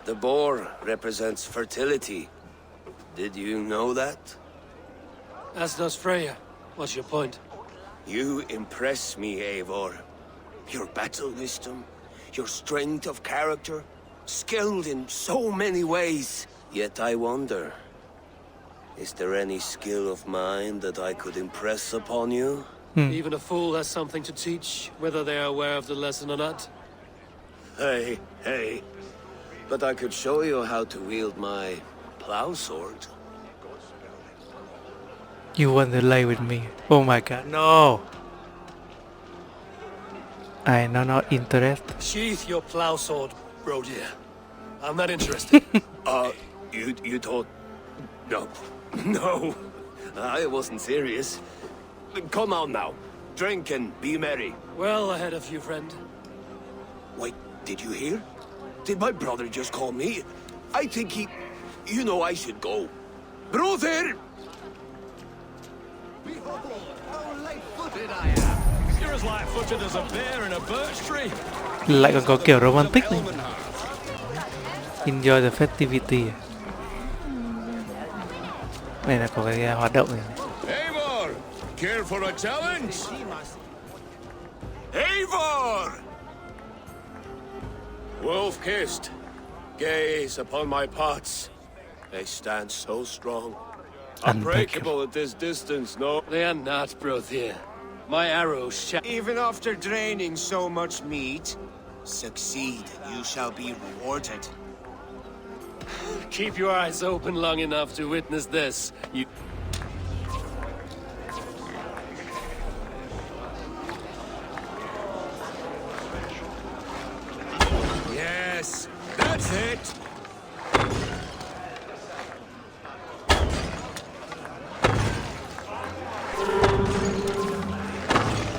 The boar represents fertility. Did you know that? As does Freya. What's your point? You impress me, Eivor. Your battle wisdom, your strength of character, skilled in so many ways. Yet I wonder, is there any skill of mine that I could impress upon you? Even a fool has something to teach, whether they are aware of the lesson or not. Hey, hey. But I could show you how to wield my plow sword. You want to lay with me? Oh my god, no! I'm not interested. Sheath your plow sword, bro dear. I'm not interested. You thought... No. No. I wasn't serious. Come on now. Drink and be merry. Well ahead of you, friend. Wait, did you hear? Did my brother just call me? I think he... You know I should go. Brother! Behold, how light-footed I am. You're as light-footed as a bear in a birch tree. Lại còn có kiểu romantic này. Enjoy the festivity. Này là có cái hoạt động này. Eivor, care for a challenge? Eivor! Wolf-kissed. Gaze upon my pots. They stand so strong. Unbreakable at this distance, no? They are not, bro dear. My arrows shall... Even after draining so much meat, succeed, you shall be rewarded. Keep your eyes open long enough to witness this. You... Yes, that's it.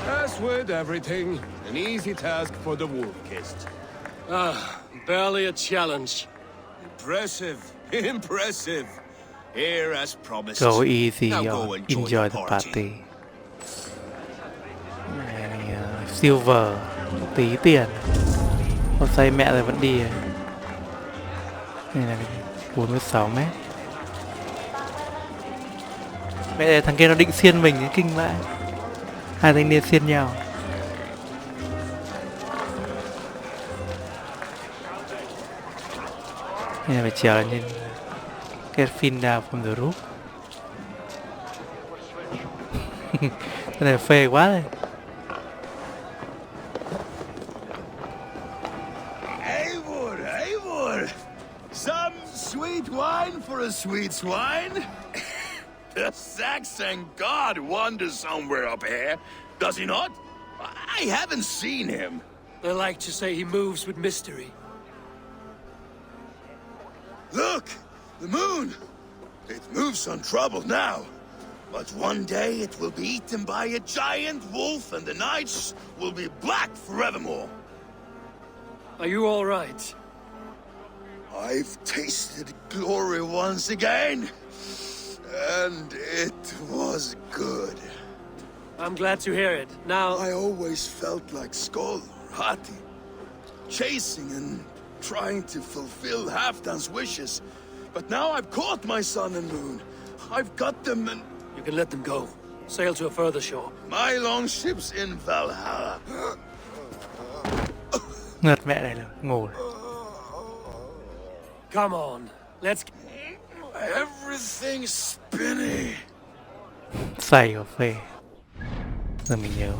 As with everything, an easy task for the wolf-kissed. Barely a challenge. Impressive, impressive. Here as promised. Go easy Now or go enjoy the party. Này, silver, tí tiền. Con say mẹ rồi vẫn đi. Này là 46 mét. Mẹ thằng kia nó định xiên mình, kinh vãi. Hai thanh niên xiên nhau. Này phải trèo lên get fin down from the roof. Cái này phê quá đây. Eivor, Eivor! Some sweet wine for a sweet swine? The Saxon god wanders somewhere up here, does he not? I haven't seen him. They like to say he moves with mystery. Look! The moon! It moves untroubled now. But one day it will be eaten by a giant wolf and the nights will be black forevermore. Are you all right? I've tasted glory once again. And it was good. I'm glad to hear it. Now... I always felt like Skoll or Hati, chasing and trying to fulfill Halfdan's wishes. But now I've caught my sun and moon. I've got them and... You can let them go. Sail to a further shore. My longship's in Valhalla. Ngợt mẹ này là ngủ. Come on, let's... Everything's spinny. Say và phê. Giờ mình nhớ.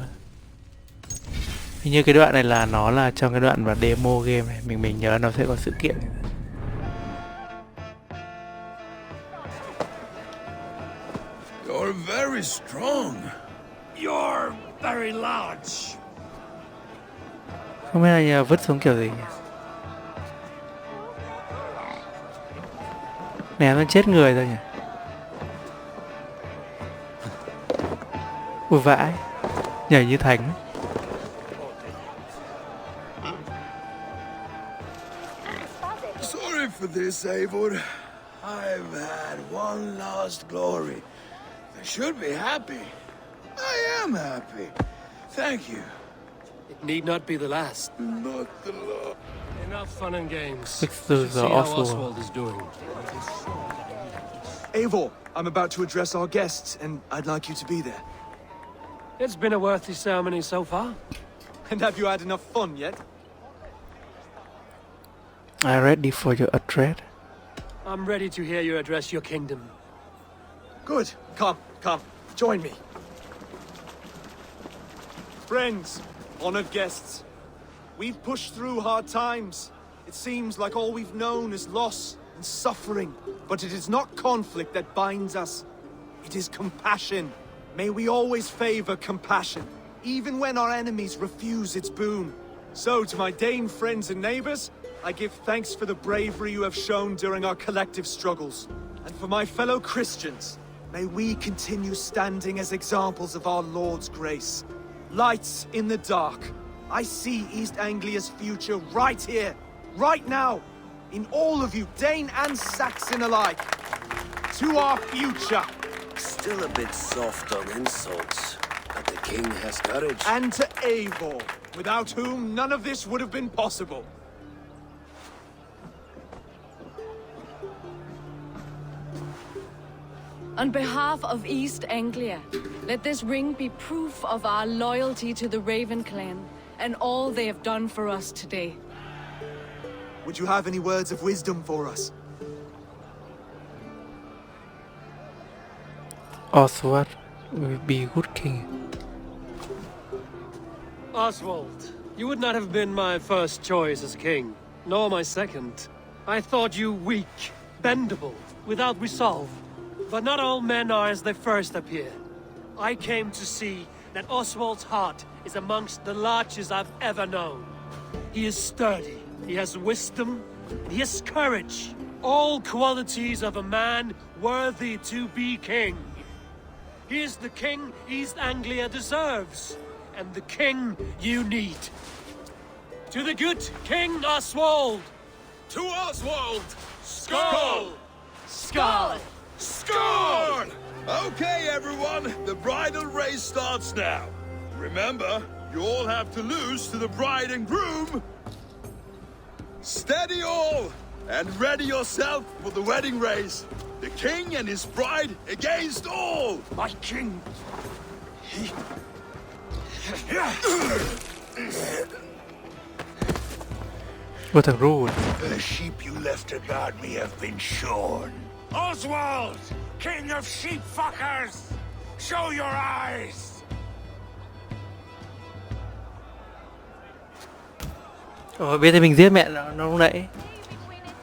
Hình như cái đoạn này là nó là trong cái đoạn và demo game này. Mình nhớ nó sẽ có sự kiện. You're very strong. You're very large. Không biết là nhà vứt xuống kiểu gì. Ném nó chết người thôi nhỉ. Ui vãi. Nhảy như thánh. Sorry for this, Eivor. I've had one last glory. I should be happy. I am happy. Thank you. It need not be the last. Not the last. Enough Enough fun and games. Fixtures See are how also Oswald is doing. Eivor, I'm about to address our guests, and I'd like you to be there. It's been a worthy ceremony so far. And have you had enough fun yet? I'm ready for your address. I'm ready to hear you address your kingdom. Good. Come, join me. Friends, honored guests, we've pushed through hard times. It seems like all we've known is loss and suffering, but it is not conflict that binds us. It is compassion. May we always favor compassion, even when our enemies refuse its boon. So, to my Dane friends and neighbors, I give thanks for the bravery you have shown during our collective struggles. And for my fellow Christians, may we continue standing as examples of our Lord's grace. Lights in the dark. I see East Anglia's future right here, right now, in all of you, Dane and Saxon alike. To our future. Still a bit soft on insults, but the king has courage. And to Eivor, without whom none of this would have been possible. On behalf of East Anglia, let this ring be proof of our loyalty to the Raven clan and all they have done for us today. Would you have any words of wisdom for us? Oswald will be good king. Oswald, you would not have been my first choice as king, nor my second. I thought you weak, bendable, without resolve. But not all men are as they first appear. I came to see that Oswald's heart is amongst the largest I've ever known. He is sturdy, he has wisdom, and he has courage. All qualities of a man worthy to be king. He is the king East Anglia deserves, and the king you need. To the good King Oswald! To Oswald! Skull! Skull! Score! Okay, everyone, the bridal race starts now. Remember, you all have to lose to the bride and groom. Steady all, and ready yourself for the wedding race. The king and his bride against all. My king. Vô thằng Ru. The sheep you left to guard me have been shorn. Oswald, king of sheep fuckers, show your eyes. Biết thì mình giết mẹ nó lúc nãy.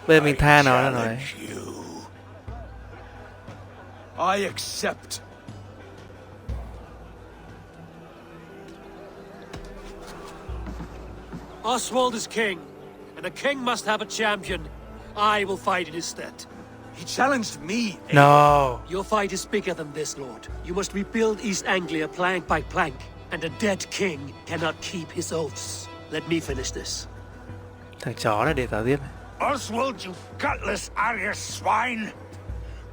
Bây giờ mình tha nó rồi. Challenge you. I accept. Oswald is king, and a king must have a champion. I will fight in his stead. He challenged me. No. Your fight is bigger than this, Lord. You must rebuild East Anglia plank by plank, and a dead king cannot keep his oaths. Let me finish this. Thằng chó này để tao giết. Oswald, you gutless Arya swine!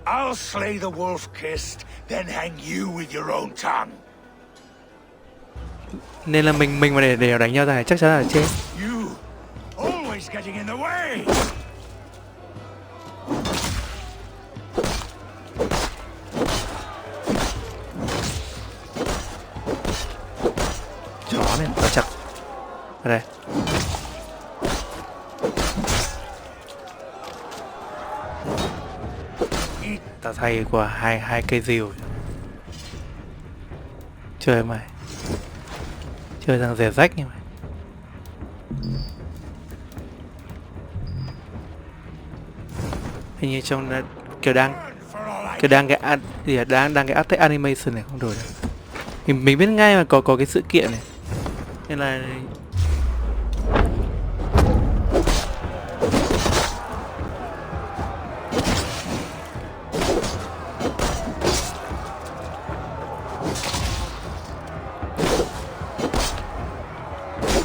I'll slay the wolf-kissed, then hang you with your own tongue. Nên là mình mà để đánh nhau này chắc chắn là chết. You, always getting in the way! Chó này, tao chặt. Ở đây. Tao thay qua hai cây rìu. Chơi mày. Chơi thằng rẻ rách như mày. Hình như trong kiểu đang cái attack animation này không đổi được. Mình biết ngay mà có cái sự kiện này. Nên là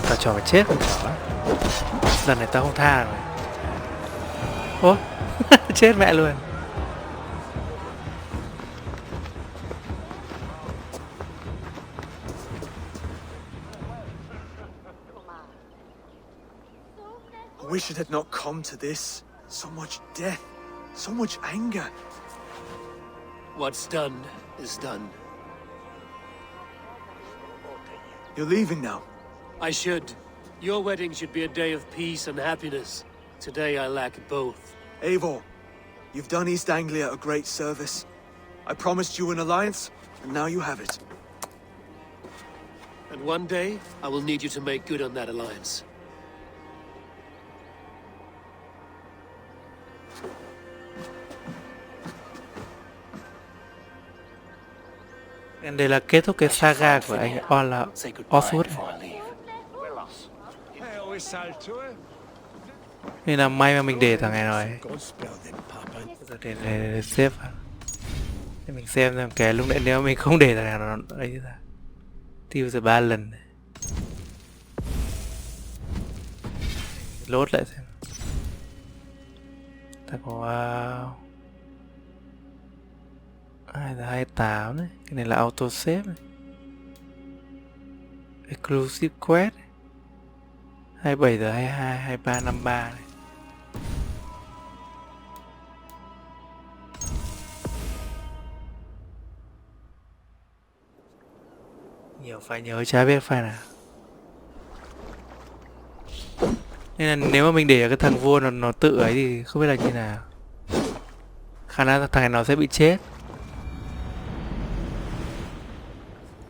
tao trò phải chết con chó. Lần này tao không tha rồi. Ô chết mẹ luôn. I wish it had not come to this. So much death, so much anger. What's done is done. You're leaving now. I should. Your wedding should be a day of peace and happiness. Today I lack both. Eivor, you've done East Anglia a great service. I promised you an alliance, and now you have it. And one day, I will need you to make good on that alliance. Đây là kết thúc cái saga của anh Ubisoft này. Nên là may mà mình để thằng này rồi. Để xếp vào. Để mình xem cái lúc nãy nếu mình không để thằng này nó ấy ra. Tiêu rồi 3 lần. Lốt lại xem. Ta có 228 đấy. Cái này là auto save này. Exclusive quest 27 giờ 22 23 53 này. Nhiều file nhớ chả biết file nào. Nên là nếu mà mình để cái thằng vua nó tự ấy thì không biết là như nào. Khả năng thằng này nó sẽ bị chết.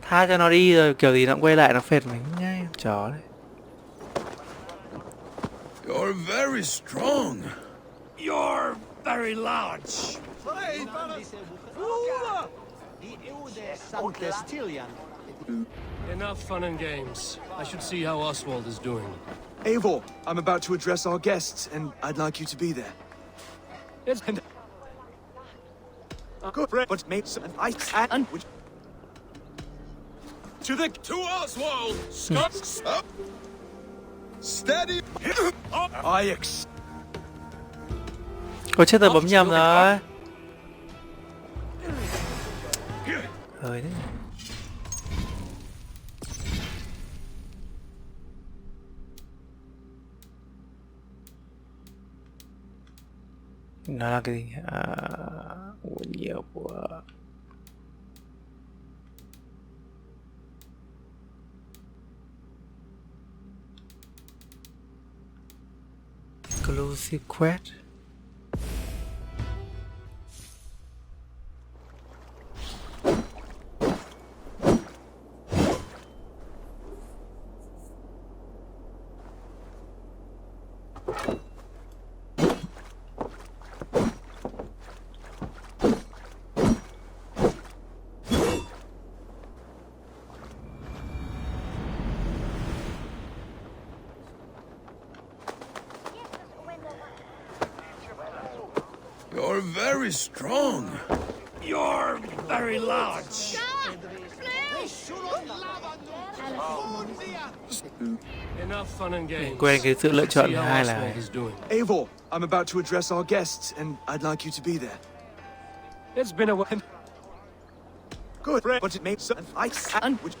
Tha cho nó đi rồi kiểu gì nó cũng quay lại nó phệt mình ngay chó đấy. You're very strong. You're very large. Enough fun and games. I should see how Oswald is doing. Eivor, I'm about to address our guests, and I'd like you to be there. It's Good, but make some ice and To Oswald. Stop. Steady. Ôi chết rồi, bấm nhầm rồi. Rồi đấy. Nó là cái gì? Nhiều của exclusive quest. You're very strong. You're very large. enough fun and games. Quen cái sự lựa chọn See thứ how hai là Oswald is doing. Eivor, I'm about to address our guests, and I'd like you to be there. It's been a while. Good, but it makes some ice and which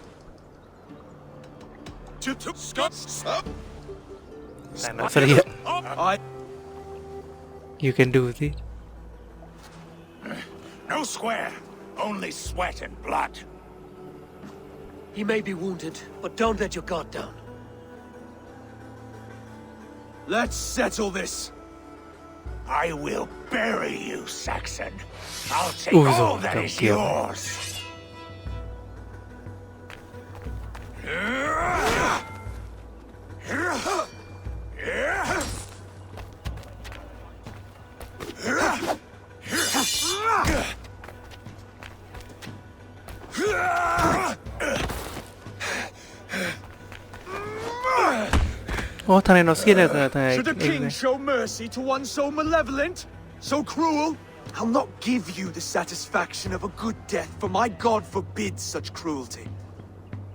To Scots up. là nó xuất hiện. I You can do this. No square, only sweat and blood. He may be wounded, but don't let your guard down. let's settle this. I will bury you, Saxon. I'll take Ui all dồi, that cầm is kiếm. yours. Ô, thằng này nó xiên được thằng này. Should a king show mercy to one so malevolent, so cruel? I'll not give you the satisfaction of a good death, for my God forbids such cruelty.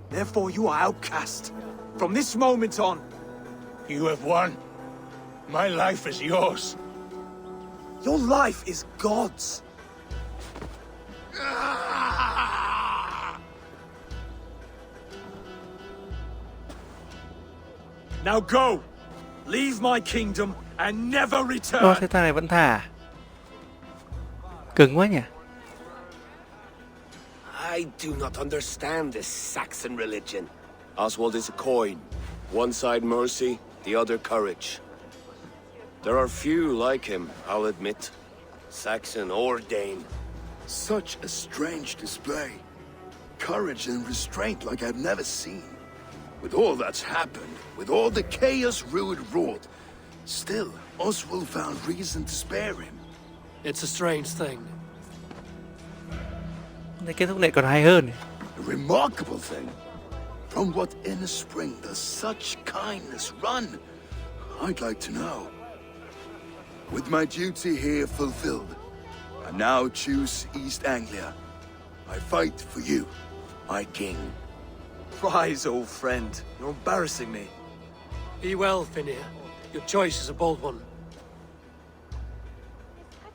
Therefore you are outcast. From this moment on, You have won. My life is yours. your life is God's. Now go! Leave my kingdom and never return. Thế thằng này vẫn thả. Cứng quá nhỉ. I do not understand this Saxon religion. Oswald is a coin. One side mercy, the other courage. There are few like him, I'll admit. Saxon or Dane. Such a strange display. Courage and restraint like I've never seen. With all that's happened, with all the chaos Rued wrought, still, Oswald found reason to spare him. It's a strange thing. Cái kết thúc này còn hay hơn. A remarkable thing. From what inner spring does such kindness run? I'd like to know. With my duty here fulfilled, I now choose East Anglia. I fight for you, my king. Rise, old friend. You're embarrassing me. Be well, Finir. Your choice is a bold one.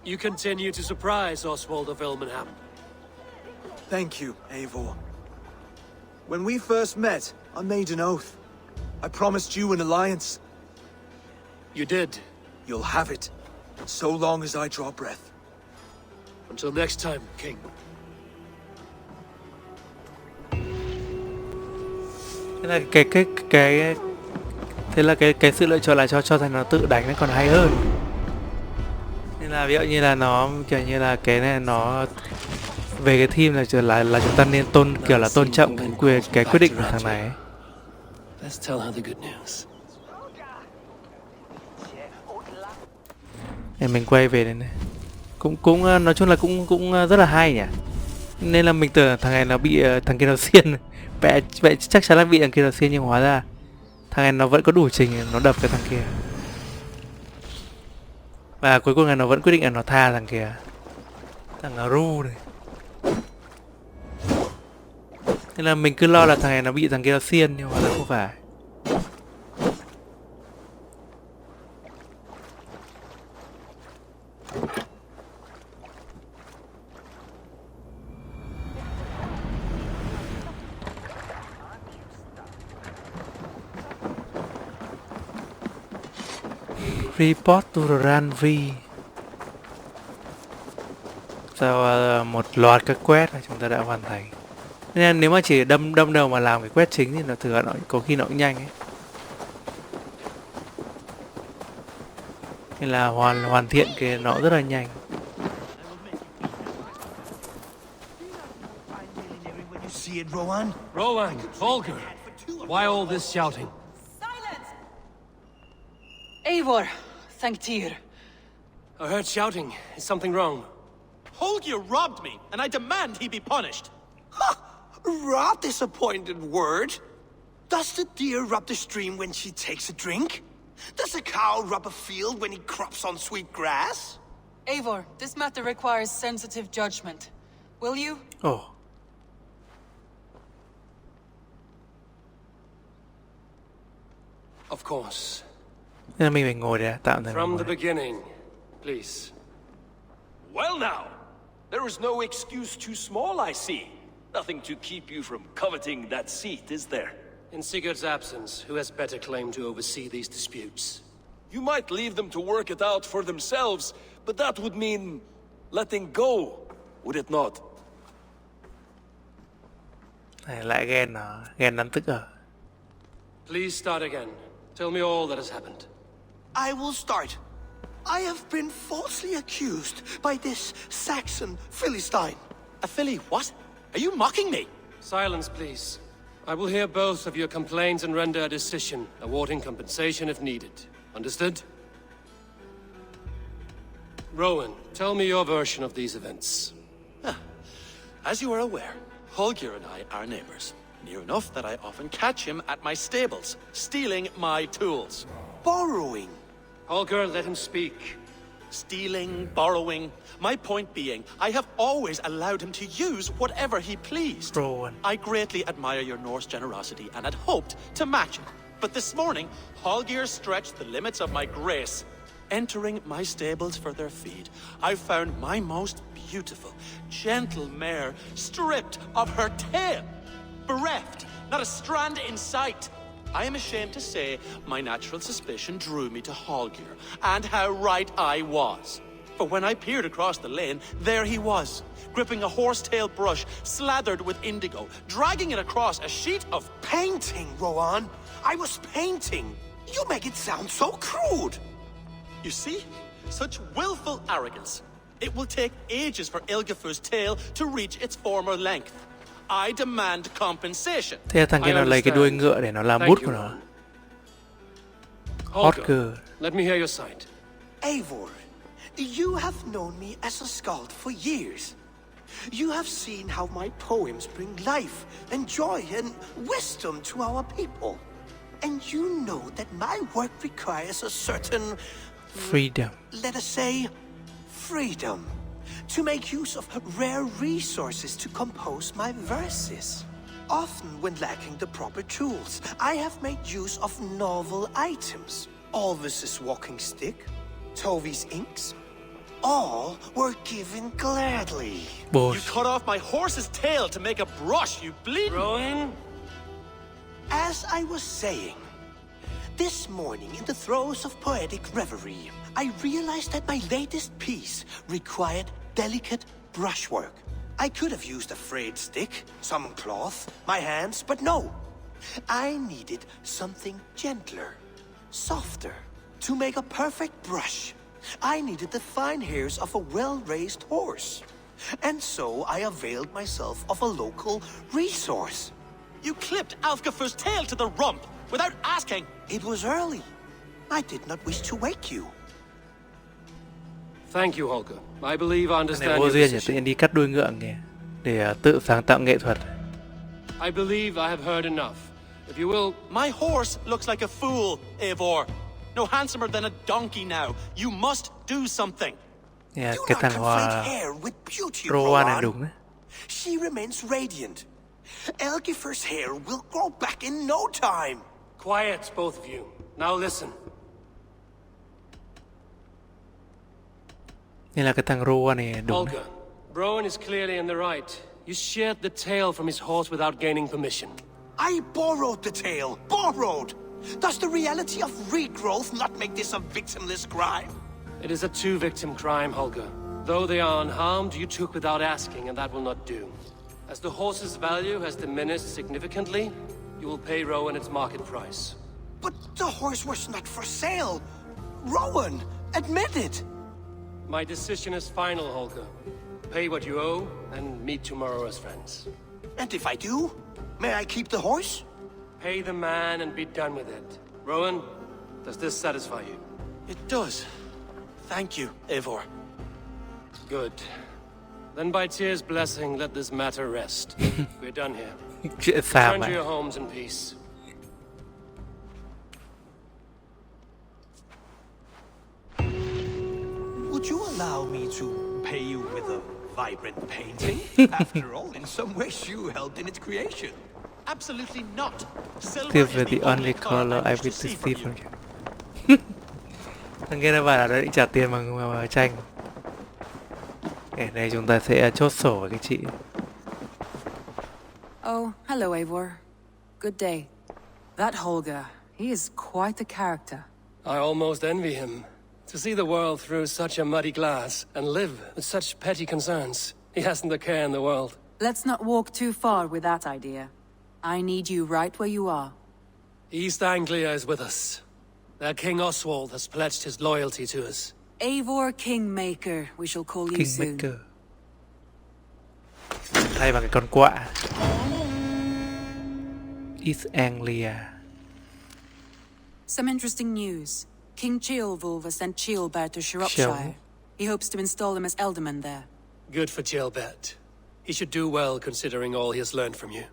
You continue to surprise Oswald of Ilmenham. Thank you, Eivor. When we first met, I made an oath. I promised you an alliance. You did. You'll have it, so long as I draw breath. Until next time, King. Thế là cái sự lựa chọn là cho thằng nó tự đánh nó còn hay hơn. Nên là ví dụ như là nó kiểu như là cái này nó về cái team là chúng ta nên tôn trọng cái quyết định của thằng này. Let's tell her the good news. Mình quay về đây này. Cũng nói chung là cũng rất là hay nhỉ. Nên là mình tưởng thằng này nó bị thằng kia nó xiên. Vậy chắc chắn là bị thằng kia nó xiên, nhưng hóa ra thằng này nó vẫn có đủ trình nó đập cái thằng kia. Và cuối cùng là nó vẫn quyết định là nó tha thằng kia. Thằng là ru này. Nên là mình cứ lo là thằng này nó bị thằng kia nó xiên, nhưng hóa ra không phải. Report to Ranvi. Sau một loạt các quest là chúng ta đã hoàn thành. Nên nếu mà chỉ đâm đầu mà làm cái quest chính thì nó thường nó có khi nó cũng nhanh ấy. Nên là hoàn thiện cái nó rất là nhanh. Rowan, Volker, why all this shouting? Eivor, thank Tyr. I heard shouting. Is something wrong? Holger robbed me, and I demand he be punished. Rot disappointed word. Does the deer rub the stream when she takes a drink? Does a cow rub a field when he crops on sweet grass? Eivor, this matter requires sensitive judgment. Will you? Oh. Of course. Nên mình phải ngồi để tạm thời. From the beginning, please. Well now, there is no excuse too small, I see. Nothing to keep you from coveting that seat, is there? In Sigurd's absence, who has better claim to oversee these disputes? You might leave them to work it out for themselves, but that would mean letting go, would it not? Này lại ghen đánh tức à? Please start again. Tell me all that has happened. I will start. I have been falsely accused by this Saxon Philistine. A filly what? Are you mocking me? Silence, please. I will hear both of your complaints and render a decision, awarding compensation if needed. Understood? Rowan, tell me your version of these events. As you are aware, Holger and I are neighbors. Near enough that I often catch him at my stables, stealing my tools. Borrowing. Holger, let him speak. Stealing, borrowing. My point being, I have always allowed him to use whatever he pleased. Rowan. I greatly admire your Norse generosity and had hoped to match it. But this morning, Holger stretched the limits of my grace. Entering my stables for their feed, I found my most beautiful, gentle mare stripped of her tail. Bereft, not a strand in sight. I am ashamed to say my natural suspicion drew me to Hallgeir, and how right I was. For when I peered across the lane, there he was, gripping a horsetail brush slathered with indigo, dragging it across a sheet of... Painting, Rowan! I was painting! You make it sound so crude! You see? Such willful arrogance. It will take ages for Ilgafur's tail to reach its former length. I demand compensation. Thế là thằng kia nó lấy cái đuôi ngựa để nó làm bút của nó. Holger, let me hear your side. Eivor, you have known me as a skald for years. You have seen how my poems bring life and joy and wisdom to our people. And you know that my work requires a certain... freedom. Let us say, freedom. To make use of rare resources to compose my verses. Often when lacking the proper tools, I have made use of novel items. Alvis's walking stick, Tovy's inks, all were given gladly. You cut off my horse's tail to make a brush, you bleeding... Rowan? As I was saying, this morning in the throes of poetic reverie, I realized that my latest piece required delicate brushwork. I could have used a frayed stick, some cloth, my hands, but no. I needed something gentler, softer. To make a perfect brush, I needed the fine hairs of a well-raised horse. And so I availed myself of a local resource. You clipped Alfgafur's tail to the rump without asking. It was early. I did not wish to wake you. Thank you, Holger. I believe I Này understand vô your duyên nhỉ, tự position. nhiên đi cắt đuôi ngựa kìa để tự sáng tạo nghệ thuật. I believe I have heard enough. If you will... My horse looks like a fool, Eivor. No handsomer than a donkey now. You must do something. Yeah, Do cái not thằng conflate Hoa hair with beauty, Rowan này Rowan. đúng đấy. She remains radiant. Elgifer's hair will grow back in no time. Quiet, both of you. Now listen. Nên là cái thằng Rowan này đúng đấy. Holger, Rowan is clearly in the right. You sheared the tail from his horse without gaining permission. I borrowed the tail. Borrowed! Does the reality of regrowth not make this a victimless crime? It is a two-victim crime, Holger. Though they are unharmed, you took without asking, and that will not do. As the horse's value has diminished significantly, you will pay Rowan its market price. But the horse was not for sale. Rowan, admit it. My decision is final, Holger. Pay what you owe, and meet tomorrow as friends. And if I do, may I keep the horse? Pay the man and be done with it. Rowan, does this satisfy you? It does. Thank you, Eivor. Good. Then by Tyr's blessing, let this matter rest. We're done here. Chuyện xa Return to mà. your homes in peace. Would you allow me to pay you with a vibrant painting? After all, in some ways you helped in its creation. Absolutely not. Silver Silver is the only color I wish to will see see from from you. you. Thằng kia nó bảo là nó định trả tiền bằng tranh. Để đây chúng ta sẽ chốt sổ với cái chị. Oh, hello, Eivor. Good day. That Holger, he is quite a character. I almost envy him. To see the world through such a muddy glass and live with such petty concerns. He hasn't a care in the world. Let's not walk too far with that idea. I need you right where you are. East Anglia is with us. Their King Oswald has pledged his loyalty to us. Eivor Kingmaker, we shall call you soon. Kingmaker. Thay bằng cái con quạ. East Anglia. Some interesting news. King Ceolwulf has sent Ceolbert to Shropshire. He hopes to install him as Elderman there. Good for Ceolbert. He should do well considering all he has learned from you.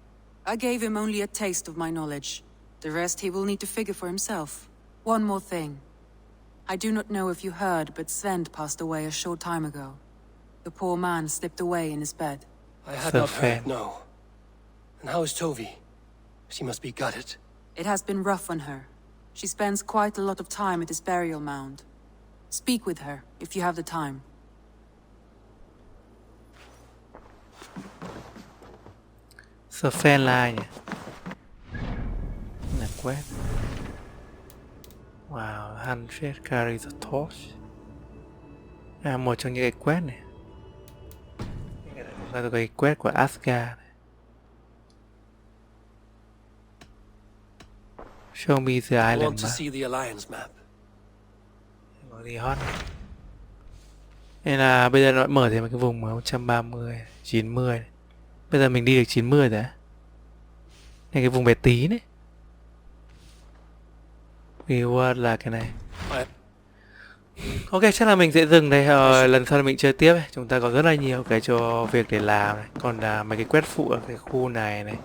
I gave him only a taste of my knowledge. The rest he will need to figure for himself. One more thing. I do not know if you heard, but Sven passed away a short time ago. The poor man slipped away in his bed. I had not heard, no. And how is Tovi? She must be gutted. It has been rough on her. She spends quite a lot of time at his burial mound. Speak with her, if you have the time. Sven là ai nhỉ? Là quét. Wow, 100 carry the torch. Một trong những cái quét này. Đây là cái quét của Asgard này. Show me the I island want to map. see the Alliance map. Có gì hot này. Nên là bây giờ nó mở thêm một cái vùng 130, 90 này. Bây giờ mình đi được 90 rồi. Này cái vùng bé tí đấy. Reward là cái này. Ok, chắc là mình sẽ dừng đây. Lần sau mình chơi tiếp. Chúng ta có rất là nhiều cái cho việc để làm này. Còn mấy cái quét phụ ở cái khu này này.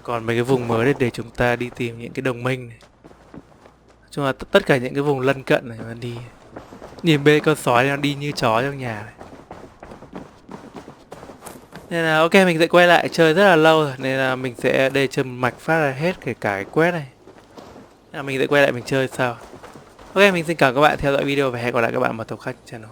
Còn mấy cái vùng mới để chúng ta đi tìm những cái đồng minh này. Chung là tất cả những cái vùng lân cận này mà đi. Nhìn bên con sói nó đi như chó trong nhà này. Nên là ok, mình sẽ quay lại chơi rất là lâu rồi. Nên là mình sẽ để chơi mạch phát ra hết kể cả cái quét này. Nên là mình sẽ quay lại mình chơi sau. Ok, mình xin cảm ơn các bạn theo dõi video và hẹn gặp lại các bạn ở tập khác channel.